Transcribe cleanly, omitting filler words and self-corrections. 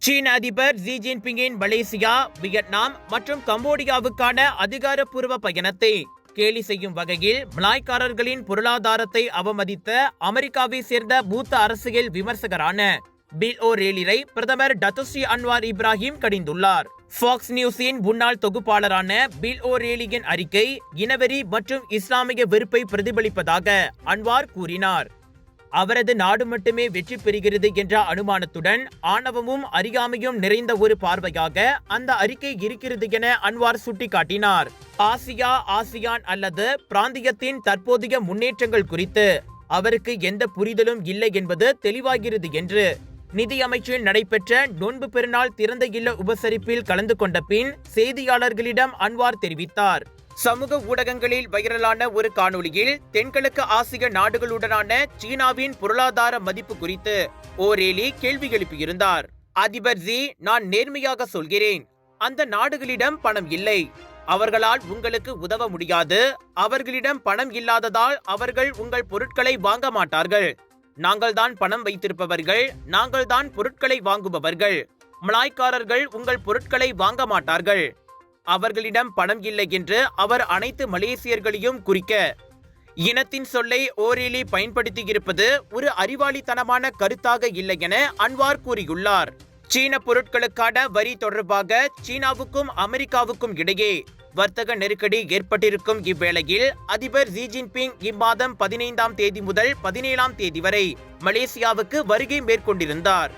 சீன அதிபர் G ஜின்பிங்கின் Malaysia, Vietnam மற்றும் கம்போடியாவுக்கான அதிகாரப்பூர்வ பயணத்தை கேலி செய்யும் வகையில் மலாய்க்காரர்களின் பொருளாதாரத்தை அவமதித்த அமெரிக்காவை சேர்ந்த மூத்த அரசியல் விமர்சகரான பில் ஓ ரேலிரை பிரதமர் டத்துஸ்ரீ அன்வார் இப்ராஹிம் கடிந்துள்ளார். ஃபாக்ஸ் நியூஸின் முன்னாள் தொகுப்பாளரான பில் ஓ ரேலியின் அறிக்கை இனவெறி மற்றும் இஸ்லாமிய வெறுப்பை பிரதிபலிப்பதாக அன்வார் கூறினார். அவரது நாடு மட்டுமே வெற்றி பெறுகிறது என்ற அனுமானத்துடன் ஆணவமும் அறியாமையும் நிறைந்த ஒரு பார்வையாக அந்த அறிக்கை இருக்கிறது என அன்வார் சுட்டிக்காட்டினார். ஆசியா, ஆசியான் அல்லது பிராந்தியத்தின் தற்போதைய முன்னேற்றங்கள் குறித்து அவருக்கு எந்த புரிதலும் இல்லை என்பது தெளிவாகிறது என்று நிதியமைச்சில் நடைபெற்ற நோன்பு பெருநாள் திறந்த இல்ல உபசரிப்பில் கலந்து கொண்ட பின் செய்தியாளர்களிடம் அன்வார் தெரிவித்தார். சமூக ஊடகங்களில் வைரலான ஒரு காணொளியில் தென்கிழக்கு ஆசிய நாடுகளுடனான சீனாவின் பொருளாதார மதிப்பு குறித்து ஓரேலி கேள்வி எழுப்பியிருந்தார். அதிபர் ஜி, நான் நேர்மையாக சொல்கிறேன், அந்த நாடுகளிடம் பணம் இல்லை. அவர்களால் உங்களுக்கு உதவ முடியாது. அவர்களிடம் பணம் இல்லாததால் அவர்கள் உங்கள் பொருட்களை வாங்க மாட்டார்கள். நாங்கள் தான் பணம் வைத்திருப்பவர்கள், நாங்கள் தான் பொருட்களை வாங்குபவர்கள். மலாய்க்காரர்கள் உங்கள் பொருட்களை வாங்க மாட்டார்கள். அவர்களிடம் பணம் இல்லை என்று அவர் அனைத்து மலேசியர்களையும் குறிக்க இனத்தின் சொல்லை ஓரேலி பயன்படுத்தியிருப்பது ஒரு அறிவாளித்தனமான கருத்தாக இல்லை என அன்வார் கூறியுள்ளார். சீன பொருட்களுக்கான வரி தொடர்பாக சீனாவுக்கும் அமெரிக்காவுக்கும் இடையே வர்த்தக நெருக்கடி ஏற்பட்டிருக்கும் இவ்வேளையில் அதிபர் ஜி ஜின்பிங் இம்மாதம் 15ஆம் தேதி முதல் 17ஆம் தேதி வரை மலேசியாவுக்கு வருகை மேற்கொண்டிருந்தார்.